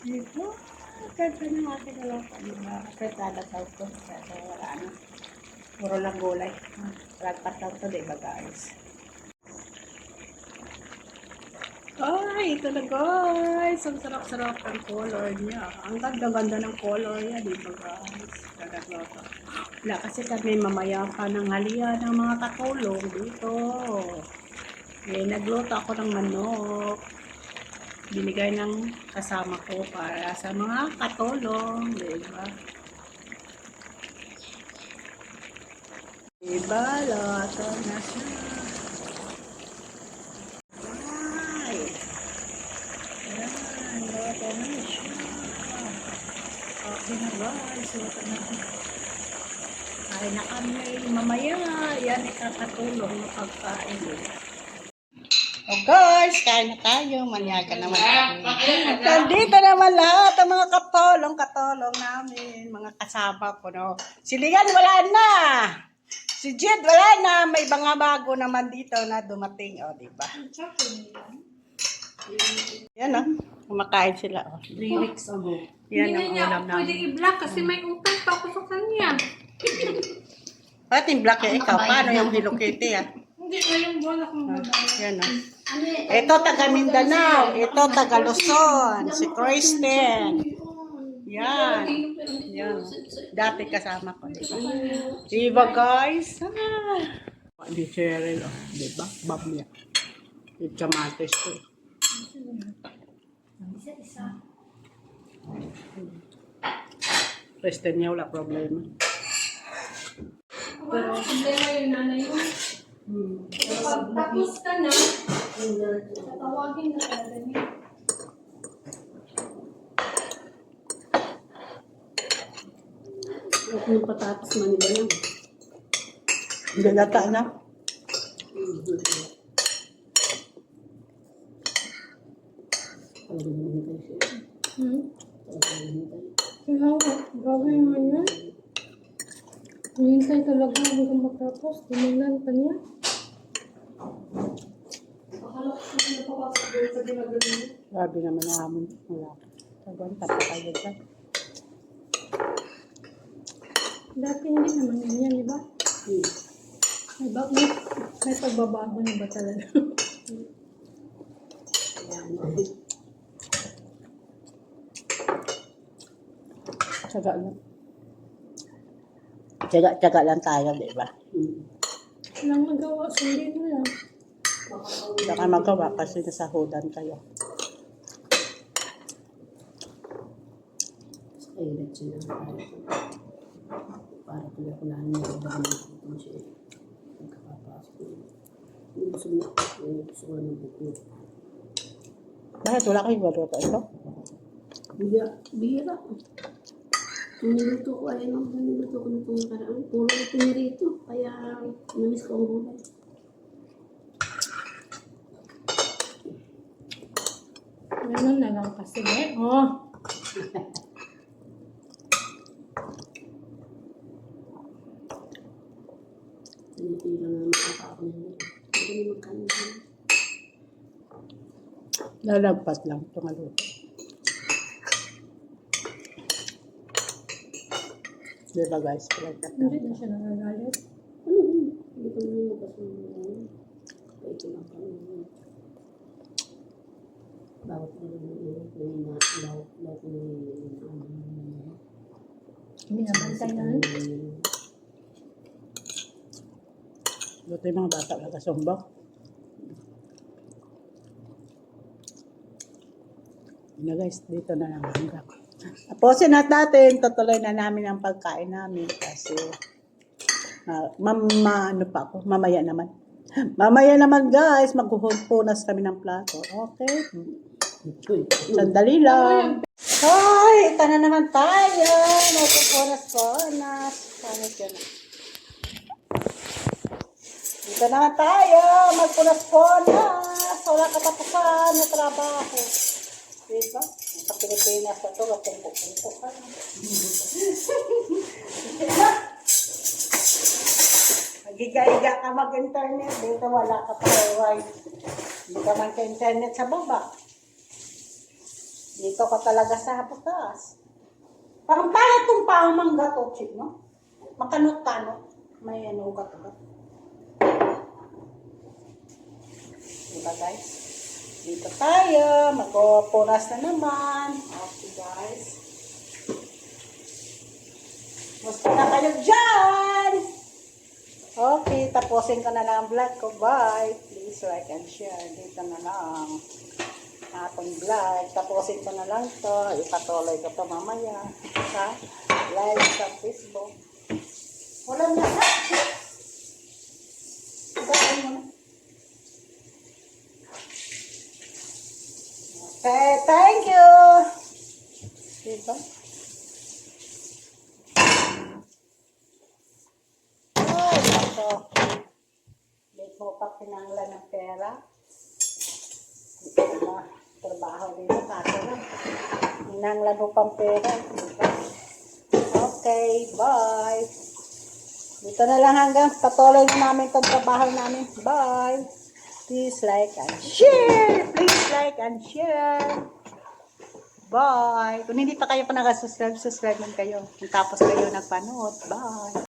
Ito, ganda ng aking loloka, diba? Apretada daw to. Kaya wala na. Puro lang gulay. Ragpat daw to, diba guys? Ay, ito na guys. Ang sarap-sarap ang color niya. Ang ganda-ganda ng color niya, diba guys? Ganda-ganda. Wala kasi kami mamaya pa ng halian ng mga katulong dito. Eh, nagluto ako ng manok. Binigay ng kasama ko para sa mga katulong, diba? Diba, loto na siya. Ay, yan, loto na siya. Okay na guys, loto na. Kain na kami mamaya. Yan, ikakatulong na pagkain. Oh guys, kain na tayo. Manyaga naman kami. Nandito naman lahat ang mga katulong namin. Mga kasama ko, no. Si Lian wala na. Si Jed wala na. May mga bago naman dito na dumating. O, diba? Yan, no. Kumakain sila. 3 weeks ago. Yan ang Hindi niya ulam ako pwede namin. i-block kasi may utang pa ako sa kanya. Bakit yung black eh, ikaw? Paano yung Hello Kitty, ah? Hindi, ngayong buwan akong babae. Yan, no. Ito taga Mindanao. Ito taga Luzon. Si Kristen. Yan. Yan. Dati kasama ko. Diba guys? Ah. Di Cheryl. Oh. Diba? Bamya. Yung kamates ko. Kristen niya wala problema. Pero problema yung nanay mo. Pag tapos ka na, tatawagin na talaga niya. Huwag ng patatas man iba lang. Galata na. Kaya nga, gagawin mo yan. Hintay talaga hanggang matapos. Tumulan pa niya. Grabe naman ang hamon. Wala. Tagon, tapakayod lang. Dati hindi naman ganyan, di ba? May pagbabago na ba talaga? Tsaga lang. Tsaga lang tayo, di ba? Walang magawa, sundin mo lang. Baka magawa kasi nasahudan kayo. Kailat siya ng para pinakulaan niya ang dami ng siya. Pagkakapasok niya. Gusto ko ng buko. Bakit wala kayong galuto ito? Bira. Ang niluto ko, ayan ang niluto ko nitong nakaraan. Puro ito niya rito. Kaya namiss ko ang gulay. Ganun na lang kasi, eh. Oh. Ito lang ang makakako niya. Hindi naman magkanin. Lalagpas lang ito nga luto. Di ba guys? Hindi na siya nagagalit. Hindi ko naman magkasunod. Ito lang kami. Bawat na lang yung bawat na Binabantay na. Luto yung mga bata nagkasumbok. Na guys, dito na lang hanggang. Tapusin na natin, tutuloy na namin ang pagkain namin kasi ano pa ako, mamaya naman. Mamaya naman guys, maghuhupunas kami ng plato. Okay? Sandali lang. Hoy, ito na naman tayo. Maghuhupunas-punas. Paano dyan? Dito naman tayo. Magpunas-punas. Wala katapusan na trabaho. Diba? Sa Pilipinas ito, punto-punto ka. Magiga-iga ka mag-internet. Dito wala ka pa wifi. Hindi ka man ka-internet sa baba. Dito ka talaga sa bukas. Parang pala itong pamangga to, chip, no? Makanot-kanot. May ano, ugat-ugat. Diba, guys? Dito tayo. Magpupunas na naman. Okay, guys. Musta na kayo dyan? Okay, tapusin ko na lang ang vlog ko. Bye. Please like and share. Dito na lang ating vlog. Tapusin ko na lang to. Ipatuloy ko to mamaya sa live sa Facebook. Walang lahat. Gawin mo na. Okay, thank you. Diba? Ay, nako. Late mo pa pinanglan ng pera. Trabaho din sa kaso lang. Pinanglan mo pang pera. Diba? Okay, bye. Dito na lang hanggang patuloy na namin itong trabaho namin. Bye. Please like and share. Please like and share. Bye. Kung hindi pa kayo pa nakasubscribe, subscribe man kayo. Tapos kayo nagpanood. Bye.